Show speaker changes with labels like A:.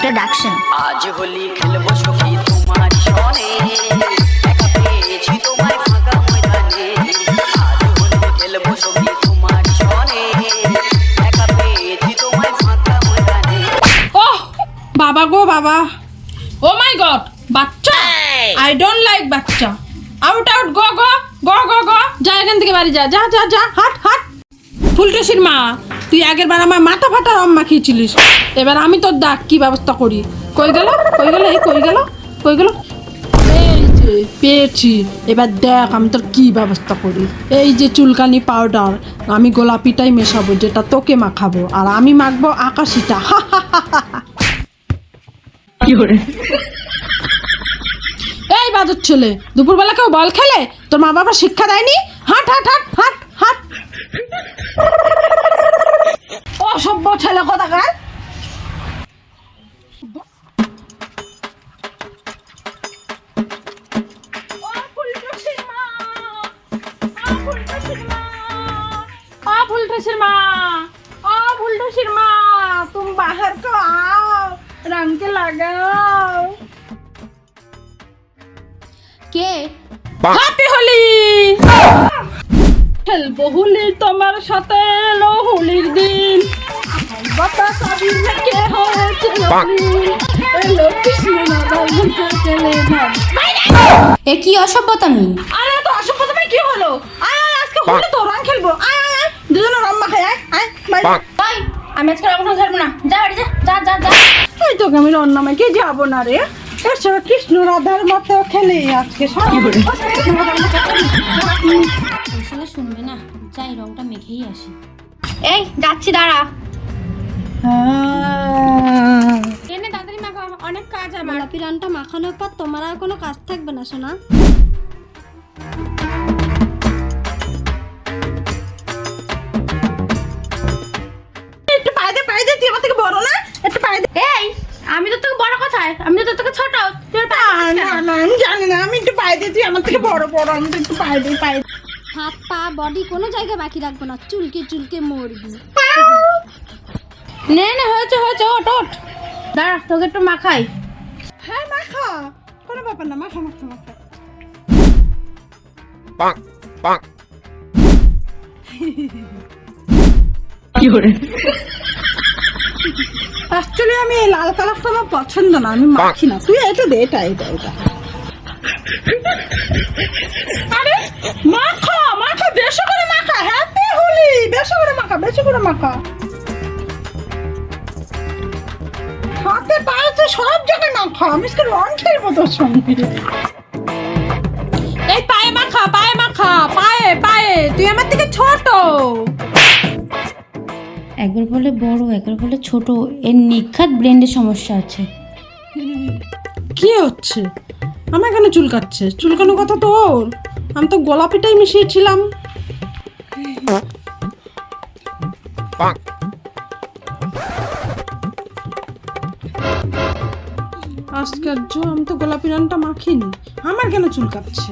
A: Introduction.
B: আজ হোলি খেলবো সখী তোমার সনে একা পেয়েছি তোমায় ফাঁকা ময়দানে আজ হোলি খেলবো সখী তোমার সনে একা পেয়েছি তোমায় ফাঁকা ময়দানে
C: ওহ বাবা গো বাবা, ও মাই গড, বাচ্চা, আই ডোন্ট লাইক বাচ্চা। আউট আউট, গো গো গো গো গো, যা এখান থেকে বাড়ি যা যা যা যা, হাট হাট। ফুলটুসির মা, তুই আগের বার আমার মাথা ফাটা আম মাখিয়েছিলিস, এবার আমি তোর দাগ কি ব্যবস্থা করি। কই গেল কই গেল এই কই গেল কই গেল, এই যে পেয়েছি, এবার দেখ আমি তোর কি ব্যবস্থা করি। এই যে চুলকানি পাউডার, আমি গোলাপিটাই মেশাবো যেটা তোকে মাখাবো, আর আমি মাখবো আকাশিটা। হা হা হা হা। এই বাদুর ছেলে, দুপুরবেলা কেউ বল খেলে? তোর মা বাবা শিক্ষা দেয়নি? হাট হাট হাট হাট হাট। অসভ্য ছেলে কোথাকার। तुम बाहर को आओ, रंग के लगाओ।
A: কে?
C: হ্যাপি হোলি। খেলবো হোলি তোমার সাথে, এলো হোলির দিন, বাতাস আবির মেখে হয়েছে রঙিন, এলো কৃষ্ণ রাধা মুখে খেলে ভাব।
A: এ কি অসভ্যতামি?
C: আরে তো অসভ্যতামি কি হলো? আয় আয়, আজকে হোলি তো রং খেলবো, আয় আয় আয়, দুজনে রং মাখাই, আয় আয় বাই।
A: ভাই আমি আজকে রং খেলবো না, যা বাড়ি যা যা যা যা।
C: এই তোকে আমি রং নামাইকে যাবো না রে, এসব কৃষ্ণ রাধার মতো খেলে আজকে সব করে।
A: আসলে শুনবে না, যাই রংটা মেখেই আসি। এই যাচ্ছি, দাঁড়া। এনে তাড়াতাড়ি মাখা, অনেক কাজ আমার। গোলাপি রংটা মাখানোর পর তোমার আর কোনো কাজ থাকবে না সোনা।
C: একটু পায়ে দে, তুই আমার থেকে বড় না, একটু পায়ে দে।
A: এই আমি তো তোকে বড় কথায়, আমি তো তোর থেকে ছোট, তুই
C: না না আমি জানি না, আমি একটু পায়ে দিই, তুই আমার থেকে বড় বড়, আমি তো একটু পায়ে দিই পায়ে।
A: হাত পা বডি কোনো জায়গায় বাকি রাখবো না, চুলকে চুলকে মরবি।
C: নে নে, হয়েছে হয়েছে, ওট ওট।
A: দাঁড়া তোকে একটু মাখাই।
C: হ্যাঁ মাখা, কোনো ব্যাপার না, মাখা মাখা মাখা। অ্যাকচুয়ালি আমি এই লাল কালারটা আমার পছন্দ না, আমি মাখি না, তুই এটা দে, এটা এটা এটা। আরে মাখা মাখা, বেশি করে মাখা, হ্যাপি হোলি, বেশি করে মাখা, বেশি করে মাখা। হাতে পায়ে তো সব জায়গায় মাখা, আমি আজকে রং খেলবো তোর সঙ্গে। এই পায়ে মাখা, পায়ে মাখা, পায়ে পায়ে, তুই আমার থেকে ছোট।
A: একবার বলে বড়, একবার বলে ছোট, এর নিখাত ব্রেনের সমস্যা আছে।
C: কি হচ্ছে? আমার কেন চুলকাচ্ছে? চুলকানোর কথা তো ওর, আমি তো গোলাপিটাই মিশিয়েছিলাম। আশ্চর্য, আমি তো গোলাপি রংটা মাখিনি, আমার কেন চুলকাচ্ছে?